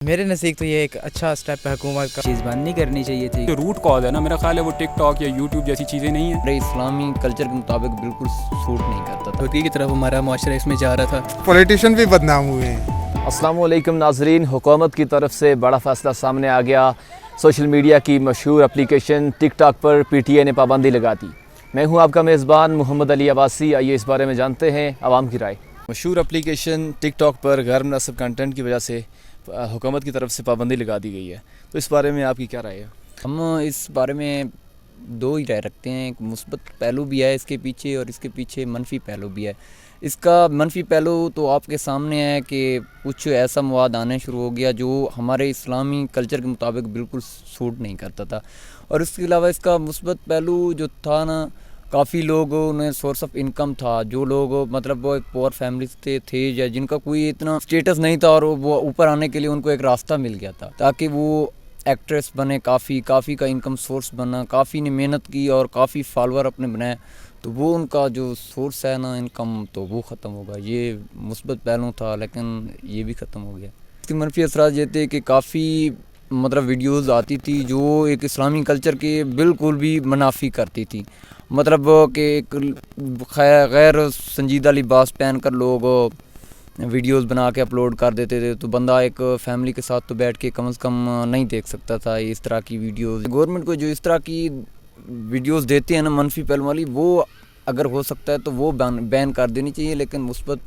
میرے نزدیک تو یہ ایک اچھا سٹیپ ہے حکومت کا. چیز بند نہیں کرنی چاہیے تھی. جو روٹ کاز ہے نا میرا خیال ہے وہ ٹک ٹاک یا یوٹیوب جیسی چیزیں نہیں ہیں. اسلامی کلچر کے مطابق بالکل سوٹ نہیں کرتا تھا. خودی کی طرف ہمارا معاشرہ اس میں جا رہا تھا. پولیٹیشین بھی بدنام ہوئے ہیں. السلام علیکم ناظرین. حکومت کی طرف سے بڑا فیصلہ سامنے آ گیا. سوشل میڈیا کی مشہور اپلیکیشن ٹک ٹاک پر پی ٹی آئی نے پابندی لگا دی. میں ہوں آپ کا میزبان محمد علی عباسی. آئیے اس بارے میں جانتے ہیں عوام کی رائے. مشہور اپلیکیشن ٹک ٹاک پر غیر مناسب کنٹینٹ کی وجہ سے حکومت کی طرف سے پابندی لگا دی گئی ہے. تو اس بارے میں آپ کی کیا رائے ہے؟ ہم اس بارے میں دو ہی رائے رکھتے ہیں. ایک مثبت پہلو بھی ہے اس کے پیچھے اور اس کے پیچھے منفی پہلو بھی ہے. اس کا منفی پہلو تو آپ کے سامنے ہے کہ کچھ ایسا مواد آنے شروع ہو گیا جو ہمارے اسلامی کلچر کے مطابق بالکل سوٹ نہیں کرتا تھا. اور اس کے علاوہ اس کا مثبت پہلو جو تھا نا، کافی لوگ انہیں سورس آف انکم تھا. جو لوگ مطلب وہ ایک پور فیملیز تھے یا جن کا کوئی اتنا اسٹیٹس نہیں تھا اور وہ اوپر آنے کے لیے ان کو ایک راستہ مل گیا تھا تاکہ وہ ایکٹریس بنے. کافی کا انکم سورس بنا. کافی نے محنت کی اور کافی فالوور اپنے بنائے. تو وہ ان کا جو سورس ہے نا انکم، تو وہ ختم ہوگا. یہ مثبت پہلو تھا لیکن یہ بھی ختم ہو گیا. اس کے منفی اثرات یہ تھے کہ کافی مطلب ویڈیوز آتی تھی جو ایک اسلامی کلچر کے بالکل بھی منافی کرتی تھی. مطلب کہ ایک غیر سنجیدہ لباس پہن کر لوگ ویڈیوز بنا کے اپلوڈ کر دیتے تھے. تو بندہ ایک فیملی کے ساتھ تو بیٹھ کے کم از کم نہیں دیکھ سکتا تھا اس طرح کی ویڈیوز. گورنمنٹ کو جو اس طرح کی ویڈیوز دیتے ہیں نا منفی پہلو والی، وہ اگر ہو سکتا ہے تو وہ بین کر دینی چاہیے. لیکن مثبت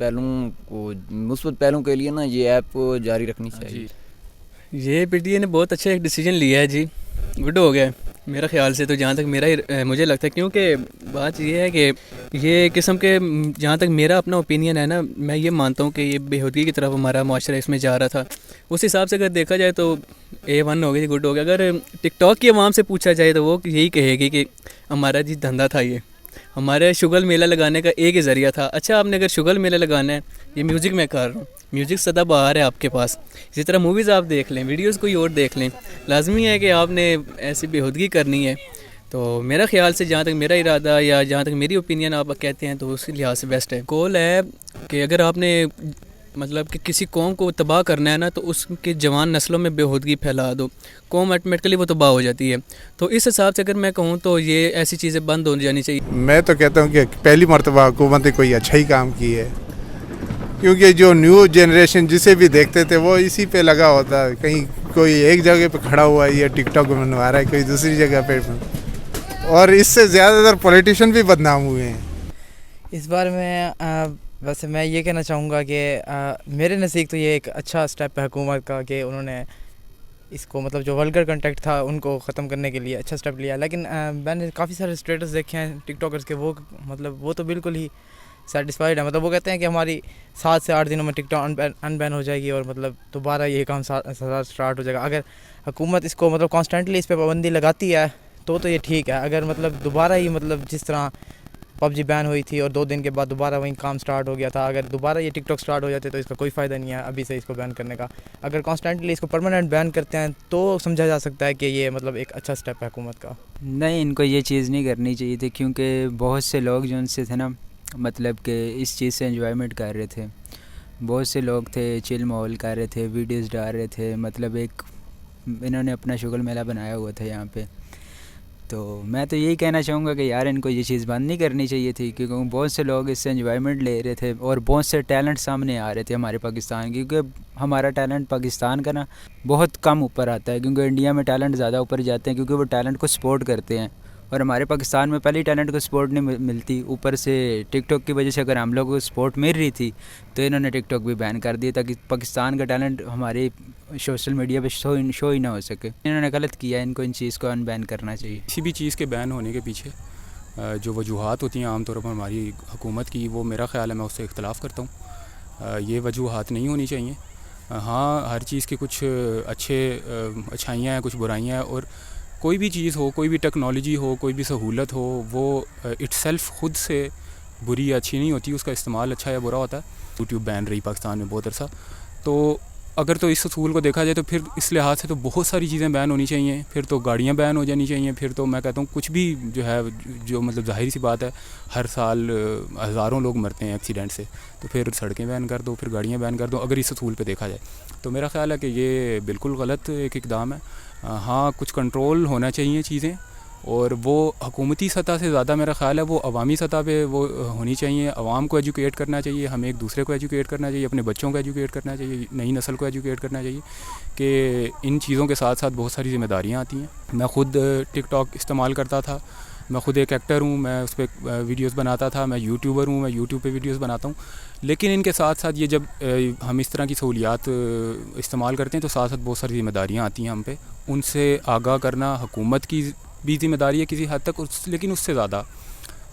پہلوں کے لیے نا یہ ایپ جاری رکھنی چاہیے. یہ پی ٹی آئی نے بہت اچھا ایک ڈیسیجن لیا ہے جی. گڈ ہو گیا میرا خیال سے. تو جہاں تک مجھے لگتا ہے، کیونکہ بات یہ ہے کہ یہ قسم کے، جہاں تک میرا اپنا اوپینین ہے نا، میں یہ مانتا ہوں کہ یہ بےہودگی کی طرف ہمارا معاشرہ اس میں جا رہا تھا. اس حساب سے اگر دیکھا جائے تو A1 ہو گئی، گڈ ہو گیا. اگر ٹک ٹاک کی عوام سے پوچھا جائے تو وہ یہی کہے گی کہ ہمارا جی دھندا تھا، یہ ہمارے شگل میلہ لگانے کا ایک ہی ذریعہ تھا. اچھا آپ نے اگر شگل میلہ لگانا ہے، یہ میوزک میں کر رہا ہوں، میوزک سدا بہار ہے آپ کے پاس. اسی طرح موویز آپ دیکھ لیں، ویڈیوز کوئی اور دیکھ لیں. لازمی ہے کہ آپ نے ایسی بےہودگی کرنی ہے. تو میرا خیال سے جہاں تک میرا ارادہ یا جہاں تک میری اوپینین آپ کہتے ہیں تو اس کے لحاظ سے بیسٹ ہے. گول ہے کہ اگر آپ نے مطلب کہ کسی قوم کو تباہ کرنا ہے نا، تو اس کے جوان نسلوں میں بےہودگی پھیلا دو، قوم آٹومیٹکلی وہ تباہ ہو جاتی ہے. تو اس حساب سے اگر میں کہوں تو یہ ایسی چیزیں بند ہو جانی چاہیے. میں تو کہتا ہوں کہ پہلی مرتبہ حکومت نے کوئی اچھا ہی کام کی ہے، کیونکہ جو نیو جنریشن جسے بھی دیکھتے تھے وہ اسی پہ لگا ہوتا ہے. کہیں کوئی ایک جگہ پہ کھڑا ہوا ہے یا ٹک ٹاک بنوا رہا ہے، کوئی دوسری جگہ پہ. اور اس سے زیادہ تر پولیٹیشین بھی بدنام ہوئے ہیں. اس بارے میں ویسے میں یہ کہنا چاہوں گا کہ میرے نزدیک تو یہ ایک اچھا سٹیپ ہے حکومت کا کہ انہوں نے اس کو مطلب جو ولگر کنٹیکٹ تھا ان کو ختم کرنے کے لیے اچھا سٹیپ لیا. لیکن میں نے کافی سارے اسٹیٹس دیکھے ہیں ٹک ٹاکرز کے، وہ تو بالکل ہی سیٹسفائیڈ ہے. مطلب وہ کہتے ہیں کہ ہماری 7 سے 8 دنوں میں ٹک ٹاک ان بین ہو جائے گی اور مطلب دوبارہ یہ کام اسٹارٹ ہو جائے گا. اگر حکومت اس کو مطلب کانسٹنٹلی اس پہ پابندی لگاتی ہے تو یہ ٹھیک ہے. اگر مطلب دوبارہ ہی مطلب جس طرح PUBG بین ہوئی تھی اور 2 دن کے بعد دوبارہ وہیں کام سٹارٹ ہو گیا تھا، اگر دوبارہ یہ ٹک ٹاک سٹارٹ ہو جاتے تو اس کا کوئی فائدہ نہیں ہے ابھی سے اس کو بین کرنے کا. اگر کانسٹنٹلی اس کو پرماننٹ بین کرتے ہیں تو سمجھا جا سکتا ہے کہ یہ مطلب ایک اچھا سٹیپ ہے حکومت کا. نہیں، ان کو یہ چیز نہیں کرنی چاہیے تھی، کیونکہ بہت سے لوگ جو ان سے تھے نا، مطلب کہ اس چیز سے انجوائمنٹ کر رہے تھے. بہت سے لوگ تھے چل ماحول کر رہے تھے، ویڈیوز ڈال رہے تھے. مطلب ایک انہوں نے اپنا شغل میلہ بنایا ہوا تھا یہاں پہ. تو میں تو یہی کہنا چاہوں گا کہ یار ان کو یہ چیز بند نہیں کرنی چاہیے تھی، کیونکہ بہت سے لوگ اس سے انجوائمنٹ لے رہے تھے اور بہت سے ٹیلنٹ سامنے آ رہے تھے ہمارے پاکستان کی. کیونکہ ہمارا ٹیلنٹ پاکستان کا نا بہت کم اوپر آتا ہے، کیونکہ انڈیا میں ٹیلنٹ زیادہ اوپر جاتے ہیں کیونکہ وہ ٹیلنٹ کو سپورٹ کرتے ہیں. اور ہمارے پاکستان میں پہلے ٹیلنٹ کو سپورٹ نہیں ملتی، اوپر سے ٹک ٹاک کی وجہ سے اگر ہم لوگوں کو سپورٹ مل رہی تھی تو انہوں نے ٹک ٹاک بھی بین کر دیا تاکہ پاکستان کا ٹیلنٹ ہمارے سوشل میڈیا پہ شو ہی نہ ہو سکے. انہوں نے غلط کیا، ان کو ان چیز کو ان بین کرنا چاہیے. کسی بھی چیز کے بین ہونے کے پیچھے جو وجوہات ہوتی ہیں عام طور پر ہماری حکومت کی، وہ میرا خیال ہے میں اس سے اختلاف کرتا ہوں. یہ وجوہات نہیں ہونی چاہیے. ہاں، ہر چیز کے کچھ اچھائیاں ہیں، کچھ برائیاں ہیں. اور کوئی بھی چیز ہو، کوئی بھی ٹیکنالوجی ہو، کوئی بھی سہولت ہو، وہ اٹ سیلف خود سے بری یا اچھی نہیں ہوتی. اس کا استعمال اچھا یا برا ہوتا ہے. یوٹیوب بین رہی پاکستان میں بہت عرصہ. تو اگر تو اس اصول کو دیکھا جائے تو پھر اس لحاظ سے تو بہت ساری چیزیں بین ہونی چاہیے. پھر تو گاڑیاں بین ہو جانی چاہیے. پھر تو میں کہتا ہوں کچھ بھی جو ہے، جو مطلب ظاہری سی بات ہے، ہر سال ہزاروں لوگ مرتے ہیں ایکسیڈنٹ سے. تو پھر سڑکیں بین کر دو، پھر گاڑیاں بین کر دو اگر اس اصول پہ دیکھا جائے. تو میرا خیال ہے کہ یہ بالکل غلط ایک اقدام ہے. ہاں کچھ کنٹرول ہونا چاہیے چیزیں, اور وہ حکومتی سطح سے زیادہ میرا خیال ہے وہ عوامی سطح پہ وہ ہونی چاہیے. عوام کو ایجوکیٹ کرنا چاہیے, ہمیں ایک دوسرے کو ایجوکیٹ کرنا چاہیے, اپنے بچوں کو ایجوکیٹ کرنا چاہیے, نئی نسل کو ایجوکیٹ کرنا چاہیے کہ ان چیزوں کے ساتھ ساتھ بہت ساری ذمہ داریاں آتی ہیں. میں خود ٹک ٹاک استعمال کرتا تھا, میں خود ایک ایکٹر ہوں, میں اس پہ ویڈیوز بناتا تھا, میں یوٹیوبر ہوں, میں یوٹیوب پہ ویڈیوز بناتا ہوں. لیکن ان کے ساتھ ساتھ یہ جب ہم اس طرح کی سہولیات استعمال کرتے ہیں تو ساتھ ساتھ بہت ساری ذمہ داریاں آتی ہیں ہم پہ. ان سے آگاہ کرنا حکومت کی بھی ذمہ داری ہے کسی حد تک, لیکن اس سے زیادہ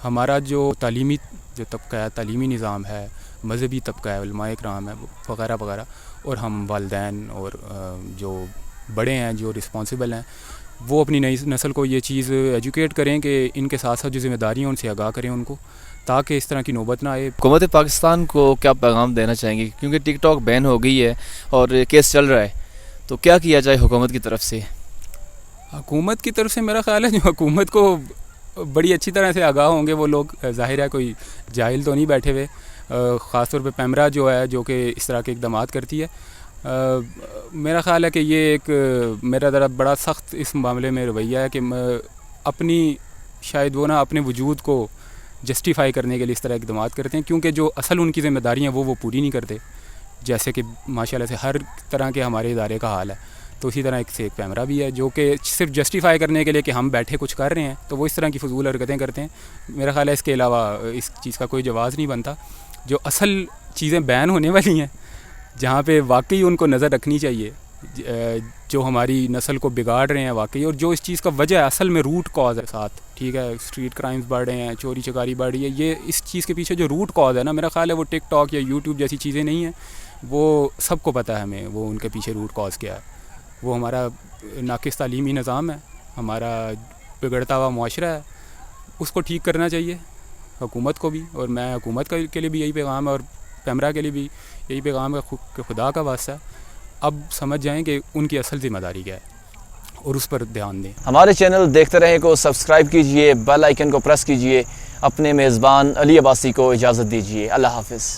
ہمارا جو تعلیمی جو طبقہ ہے, تعلیمی نظام ہے, مذہبی طبقہ ہے, علماء اکرام ہے وغیرہ وغیرہ, اور ہم والدین اور جو بڑے ہیں جو رسپانسبل ہیں وہ اپنی نئی نسل کو یہ چیز ایجوکیٹ کریں کہ ان کے ساتھ ساتھ جو ذمہ داریاں ہیں ان سے آگاہ کریں ان کو, تاکہ اس طرح کی نوبت نہ آئے. حکومت پاکستان کو کیا پیغام دینا چاہیں گے, کیونکہ ٹک ٹاک بین ہو گئی ہے اور کیس چل رہا ہے, تو کیا کیا جائے حکومت کی طرف سے؟ حکومت کی طرف سے میرا خیال ہے جو حکومت کو بڑی اچھی طرح سے آگاہ ہوں گے وہ لوگ, ظاہر ہے کوئی جاہل تو نہیں بیٹھے ہوئے, خاص طور پہ پیمرا جو ہے جو کہ اس طرح کے اقدامات کرتی ہے. میرا خیال ہے کہ یہ ایک میرا ذرا بڑا سخت اس معاملے میں رویہ ہے کہ اپنی شاید وہ نا اپنے وجود کو جسٹیفائی کرنے کے لیے اس طرح اقدامات کرتے ہیں, کیونکہ جو اصل ان کی ذمہ داریاں وہ پوری نہیں کرتے, جیسے کہ ماشاءاللہ سے ہر طرح کے ہمارے ادارے کا حال ہے. تو اسی طرح ایک کیمرہ بھی ہے جو کہ صرف جسٹیفائی کرنے کے لیے کہ ہم بیٹھے کچھ کر رہے ہیں, تو وہ اس طرح کی فضول حرکتیں کرتے ہیں. میرا خیال ہے اس کے علاوہ اس چیز کا کوئی جواز نہیں بنتا. جو اصل چیزیں بین ہونے والی ہیں, جہاں پہ واقعی ان کو نظر رکھنی چاہیے, جو ہماری نسل کو بگاڑ رہے ہیں واقعی, اور جو اس چیز کا وجہ ہے اصل میں روٹ کاز ہے ساتھ, ٹھیک ہے, اسٹریٹ کرائمز بڑھ رہے ہیں, چوری چکاری بڑھ رہی ہے, یہ اس چیز کے پیچھے جو روٹ کاز ہے نا, میرا خیال ہے وہ ٹک ٹاک یا یوٹیوب جیسی چیزیں نہیں ہیں, وہ سب کو پتہ ہے ہمیں وہ ان کے پیچھے روٹ کاز کیا ہے. وہ ہمارا ناقص تعلیمی نظام ہے, ہمارا بگڑتا ہوا معاشرہ ہے, اس کو ٹھیک کرنا چاہیے حکومت کو بھی. اور میں حکومت کے لیے بھی یہی پیغام ہے, اور پیمرا کے لیے بھی یہی پیغام ہے کہ خدا کا واسطہ اب سمجھ جائیں کہ ان کی اصل ذمہ داری کیا ہے اور اس پر دھیان دیں. ہمارے چینل دیکھتے رہیں کو سبسکرائب کیجئے, بیل آئیکن کو پریس کیجئے. اپنے میزبان علی عباسی کو اجازت دیجیے. اللہ حافظ.